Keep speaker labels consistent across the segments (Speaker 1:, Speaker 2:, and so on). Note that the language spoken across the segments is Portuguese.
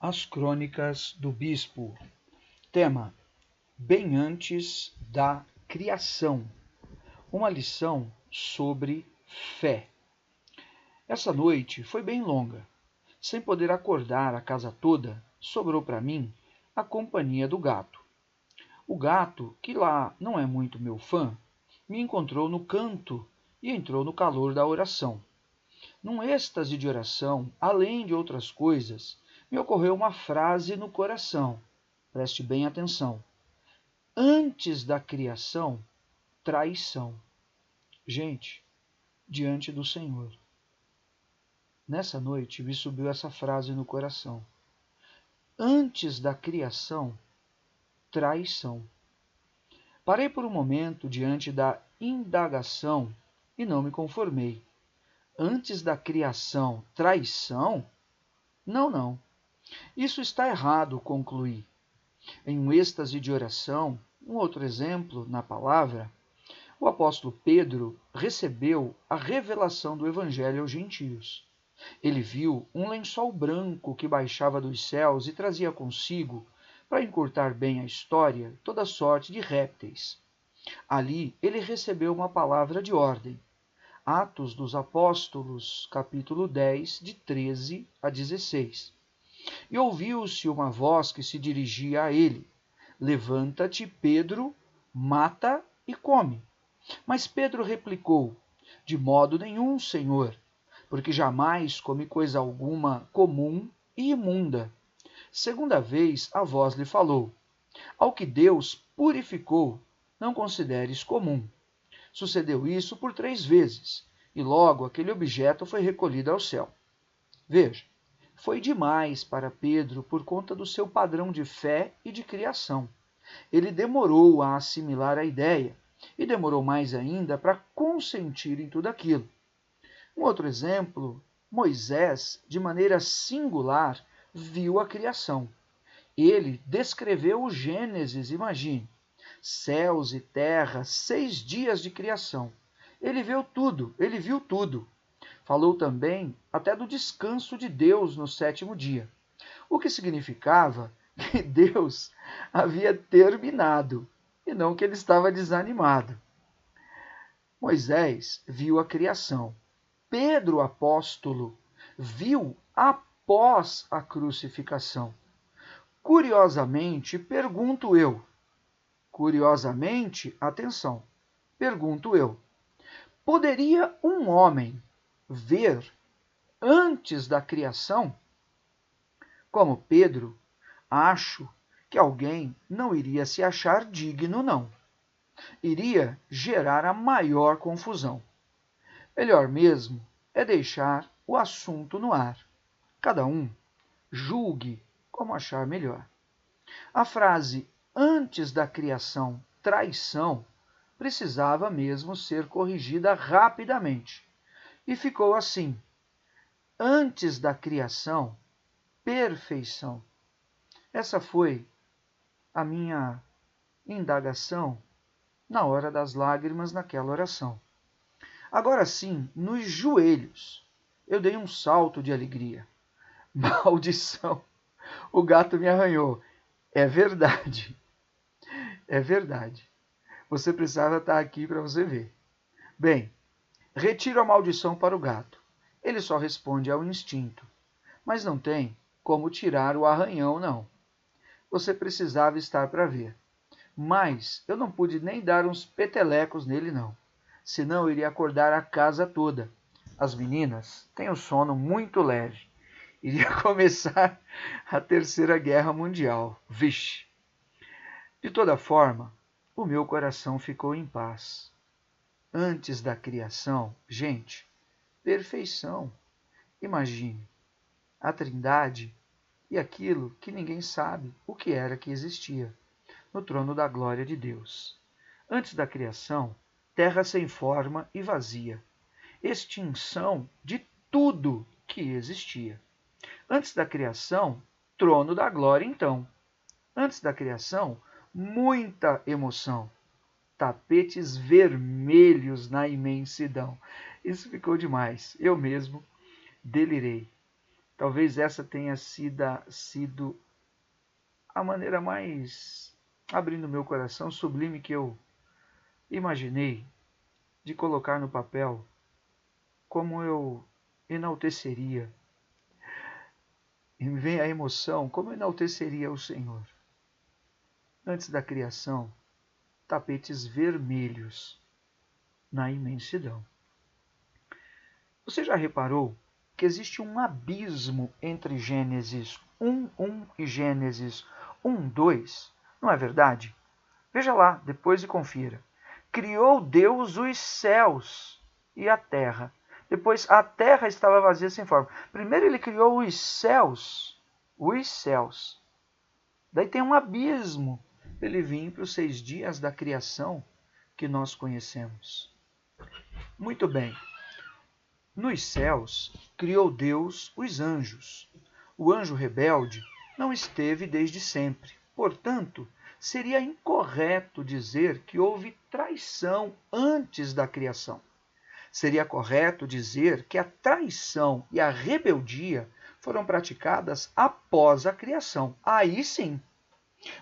Speaker 1: As Crônicas do Bispo. Tema: Bem antes da criação. Uma lição sobre fé. Essa noite foi bem longa. Sem poder acordar a casa toda, sobrou para mim a companhia do gato. O gato, que lá não é muito meu fã, me encontrou no canto e entrou no calor da oração. Num êxtase de oração, além de outras coisas, me ocorreu uma frase no coração. Preste bem atenção. Antes da criação, traição. Gente, diante do Senhor. Nessa noite me subiu essa frase no coração. Antes da criação, traição. Parei por um momento diante da indagação e não me conformei. Antes da criação, traição? Não, não. Isso está errado, concluí. Em um êxtase de oração, um outro exemplo na palavra, o apóstolo Pedro recebeu a revelação do Evangelho aos gentios. Ele viu um lençol branco que baixava dos céus e trazia consigo, para encurtar bem a história, toda sorte de répteis. Ali ele recebeu uma palavra de ordem. Atos dos Apóstolos, capítulo 10, de 13 a 16. E ouviu-se uma voz que se dirigia a ele: Levanta-te, Pedro, mata e come. Mas Pedro replicou: De modo nenhum, Senhor, porque jamais comi coisa alguma comum e imunda. Segunda vez a voz lhe falou: Ao que Deus purificou, não consideres comum. Sucedeu isso por 3 vezes, e logo aquele objeto foi recolhido ao céu. Veja, foi demais para Pedro por conta do seu padrão de fé e de criação. Ele demorou a assimilar a ideia, e demorou mais ainda para consentir em tudo aquilo. Um outro exemplo, Moisés, de maneira singular, viu a criação. Ele descreveu o Gênesis, imagine, céus e terra, 6 dias de criação. Ele viu tudo. Falou também até do descanso de Deus no 7º dia, o que significava que Deus havia terminado e não que ele estava desanimado. Moisés viu a criação. Pedro, apóstolo, viu após a crucificação. Curiosamente, atenção, pergunto eu, poderia um homem ver antes da criação? Como Pedro, acho que alguém não iria se achar digno, não. Iria gerar a maior confusão. Melhor mesmo é deixar o assunto no ar. Cada um julgue como achar melhor. A frase antes da criação, traição, precisava mesmo ser corrigida rapidamente. E ficou assim: antes da criação, perfeição. Essa foi a minha indagação na hora das lágrimas naquela oração. Agora sim, nos joelhos, eu dei um salto de alegria. Maldição! O gato me arranhou. É verdade. É verdade. Você precisava estar aqui para você ver. Bem, retiro a maldição para o gato. Ele só responde ao instinto. Mas não tem como tirar o arranhão, não. Você precisava estar para ver. Mas eu não pude nem dar uns petelecos nele, não. Senão eu iria acordar a casa toda. As meninas têm o sono muito leve. Iria começar a Terceira Guerra Mundial. Vixe! De toda forma, o meu coração ficou em paz. Antes da criação, gente, perfeição. Imagine, a Trindade e aquilo que ninguém sabe o que era que existia no trono da glória de Deus. Antes da criação, terra sem forma e vazia. Extinção de tudo que existia. Antes da criação, trono da glória então. Antes da criação, muita emoção. Tapetes vermelhos na imensidão. Isso ficou demais. Eu mesmo delirei. Talvez essa tenha sido a maneira mais, abrindo meu coração, sublime que eu imaginei de colocar no papel como eu enalteceria. E me vem a emoção, como eu enalteceria o Senhor. Antes da criação, tapetes vermelhos na imensidão. Você já reparou que existe um abismo entre Gênesis 1:1 e Gênesis 1:2? Não é verdade? Veja lá, depois e confira. Criou Deus os céus e a terra. Depois a terra estava vazia sem forma. Primeiro ele criou os céus. Os céus. Daí tem um abismo. Ele vinha para os 6 dias da criação que nós conhecemos. Muito bem. Nos céus, criou Deus os anjos. O anjo rebelde não esteve desde sempre. Portanto, seria incorreto dizer que houve traição antes da criação. Seria correto dizer que a traição e a rebeldia foram praticadas após a criação. Aí sim.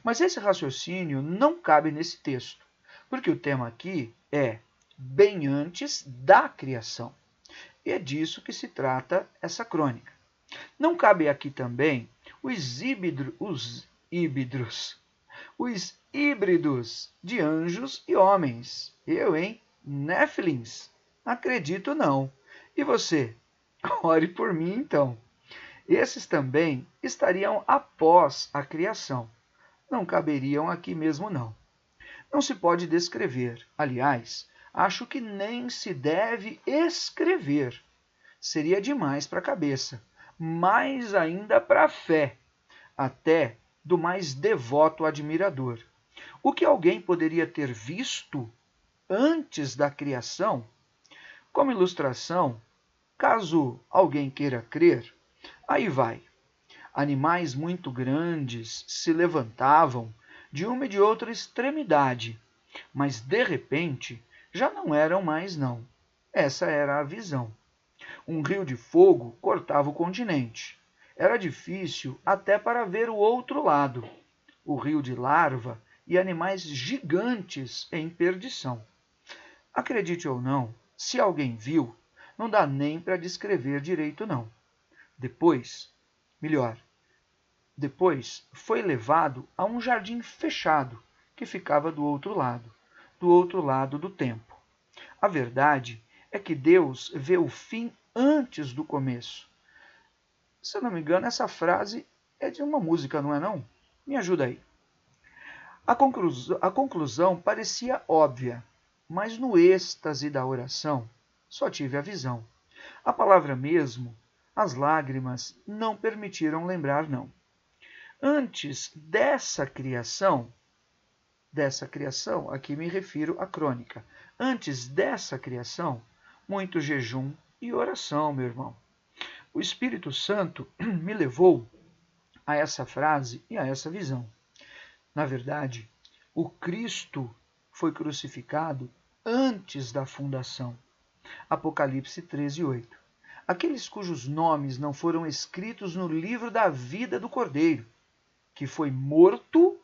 Speaker 1: Mas esse raciocínio não cabe nesse texto, porque o tema aqui é bem antes da criação. E é disso que se trata essa crônica. Não cabe aqui também os híbridos de anjos e homens. Eu, hein? Néfilins? Acredito não. E você? Ore por mim, então. Esses também estariam após a criação. Não caberiam aqui mesmo, não. Não se pode descrever. Aliás, acho que nem se deve escrever. Seria demais para a cabeça, mais ainda para a fé, até do mais devoto admirador. O que alguém poderia ter visto antes da criação? Como ilustração, caso alguém queira crer, aí vai. Animais muito grandes se levantavam de uma e de outra extremidade, mas de repente já não eram mais não. Essa era a visão. Um rio de fogo cortava o continente. Era difícil até para ver o outro lado. O rio de larva e animais gigantes em perdição. Acredite ou não, se alguém viu, não dá nem para descrever direito não. Depois foi levado a um jardim fechado que ficava do outro lado do tempo. A verdade é que Deus vê o fim antes do começo. Se eu não me engano, essa frase é de uma música, não é não? Me ajuda aí. A conclusão parecia óbvia, mas no êxtase da oração só tive a visão. A palavra mesmo, as lágrimas, não permitiram lembrar, não. Antes dessa criação, aqui me refiro à crônica, antes dessa criação, muito jejum e oração, meu irmão. O Espírito Santo me levou a essa frase e a essa visão. Na verdade, o Cristo foi crucificado antes da fundação. Apocalipse 13:8. Aqueles cujos nomes não foram escritos no livro da vida do Cordeiro, que foi morto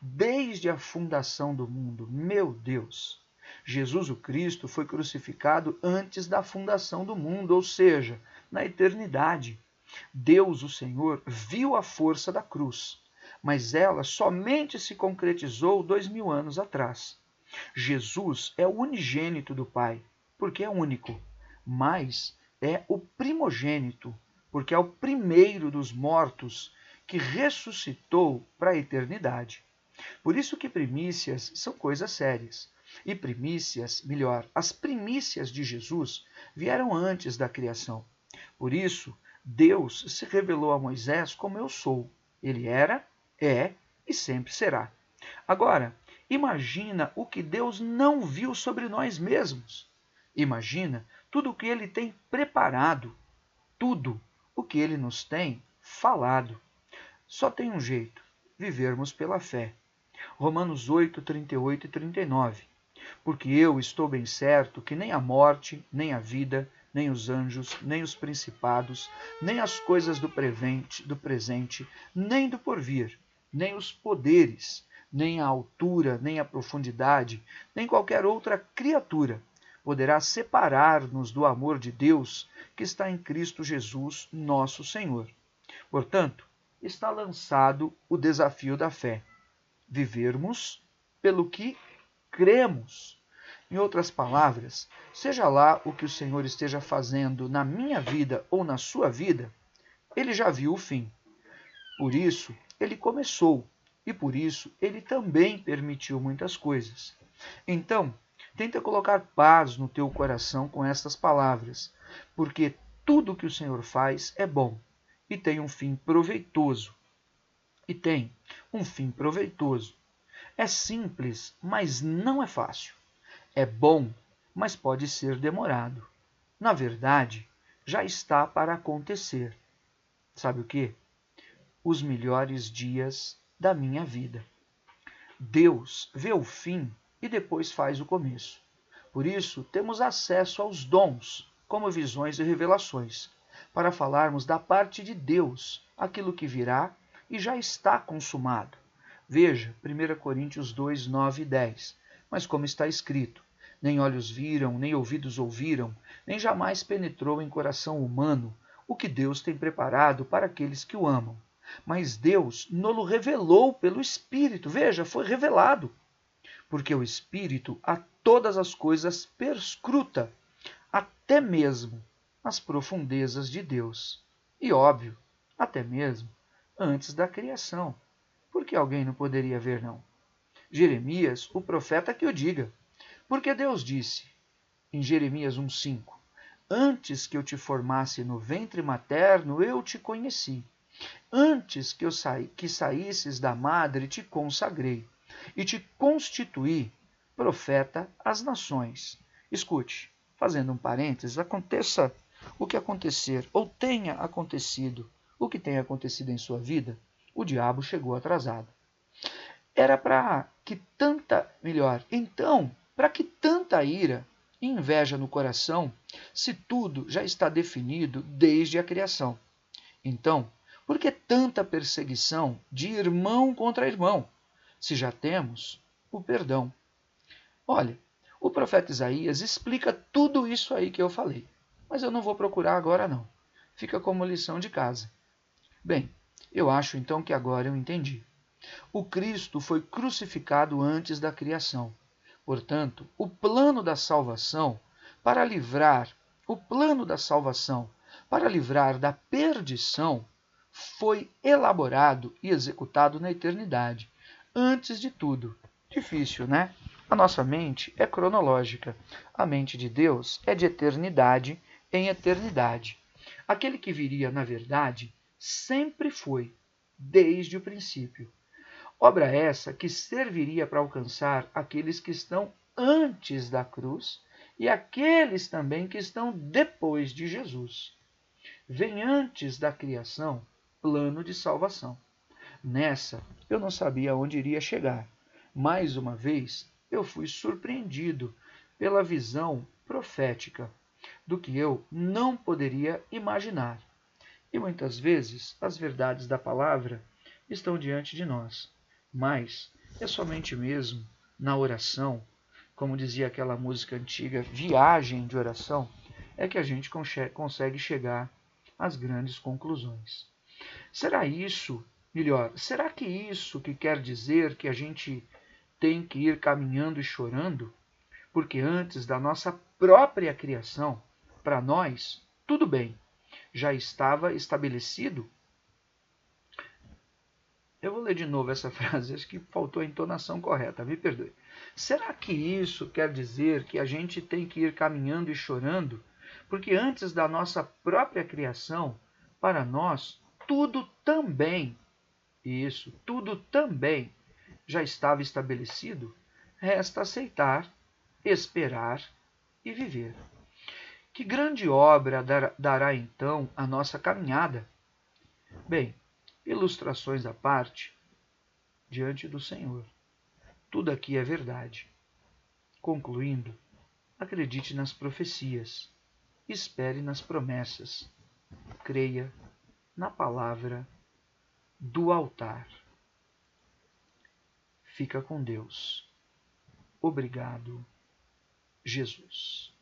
Speaker 1: desde a fundação do mundo. Meu Deus! Jesus o Cristo foi crucificado antes da fundação do mundo, ou seja, na eternidade. Deus, o Senhor, viu a força da cruz, mas ela somente se concretizou 2000 anos atrás. Jesus é o unigênito do Pai, porque é único, mas é o primogênito, porque é o primeiro dos mortos que ressuscitou para a eternidade. Por isso que primícias são coisas sérias. E as primícias de Jesus vieram antes da criação. Por isso, Deus se revelou a Moisés como eu sou. Ele era, é e sempre será. Agora, imagina o que Deus não viu sobre nós mesmos. Imagina tudo o que Ele tem preparado, tudo o que Ele nos tem falado. Só tem um jeito, vivermos pela fé. Romanos 8, 38 e 39. Porque eu estou bem certo que nem a morte, nem a vida, nem os anjos, nem os principados, nem as coisas do presente, nem do porvir, nem os poderes, nem a altura, nem a profundidade, nem qualquer outra criatura poderá separar-nos do amor de Deus que está em Cristo Jesus, nosso Senhor. Portanto, está lançado o desafio da fé: vivermos pelo que cremos. Em outras palavras, seja lá o que o Senhor esteja fazendo na minha vida ou na sua vida, ele já viu o fim. Por isso, ele começou, e por isso ele também permitiu muitas coisas. Então, tenta colocar paz no teu coração com estas palavras, porque tudo que o Senhor faz é bom e tem um fim proveitoso. É simples, mas não é fácil. É bom, mas pode ser demorado. Na verdade, já está para acontecer. Sabe o quê? Os melhores dias da minha vida. Deus vê o fim e depois faz o começo. Por isso, temos acesso aos dons, como visões e revelações, para falarmos da parte de Deus, aquilo que virá e já está consumado. Veja 1 Coríntios 2, 9 e 10. Mas como está escrito, nem olhos viram, nem ouvidos ouviram, nem jamais penetrou em coração humano o que Deus tem preparado para aqueles que o amam. Mas Deus nos revelou pelo Espírito. Veja, foi revelado. Porque o Espírito a todas as coisas perscruta, até mesmo as profundezas de Deus. E óbvio, até mesmo antes da criação. Porque alguém não poderia ver, não? Jeremias, o profeta, que o diga. Porque Deus disse, em Jeremias 1,5, antes que eu te formasse no ventre materno, eu te conheci. Antes que saísses da madre, te consagrei e te constituí profeta às nações. Escute, fazendo um parênteses, aconteça o que acontecer, ou tenha acontecido o que tenha acontecido em sua vida, o diabo chegou atrasado. Era para que para que tanta ira e inveja no coração, se tudo já está definido desde a criação? Então, por que tanta perseguição de irmão contra irmão, se já temos o perdão? Olha, o profeta Isaías explica tudo isso aí que eu falei, mas eu não vou procurar agora não. Fica como lição de casa. Bem, eu acho então que agora eu entendi. O Cristo foi crucificado antes da criação. Portanto, o plano da salvação para livrar da perdição foi elaborado e executado na eternidade. Antes de tudo. Difícil, né? A nossa mente é cronológica. A mente de Deus é de eternidade em eternidade. Aquele que viria, na verdade, sempre foi, desde o princípio. Obra essa que serviria para alcançar aqueles que estão antes da cruz e aqueles também que estão depois de Jesus. Vem antes da criação plano de salvação. Nessa, eu não sabia onde iria chegar. Mais uma vez, eu fui surpreendido pela visão profética do que eu não poderia imaginar. E muitas vezes as verdades da palavra estão diante de nós, mas é somente mesmo na oração, como dizia aquela música antiga, viagem de oração, é que a gente consegue chegar às grandes conclusões. Será que isso que quer dizer que a gente tem que ir caminhando e chorando? Porque antes da nossa própria criação, para nós, tudo bem, já estava estabelecido? Eu vou ler de novo essa frase, acho que faltou a entonação correta, me perdoe. Será que isso quer dizer que a gente tem que ir caminhando e chorando? Porque antes da nossa própria criação, para nós, tudo também já estava estabelecido. Resta aceitar, esperar e viver. Que grande obra dará então a nossa caminhada? Bem, ilustrações à parte, diante do Senhor. Tudo aqui é verdade. Concluindo, acredite nas profecias. espere nas promessas, creia na palavra do altar. Fica com Deus. Obrigado, Jesus.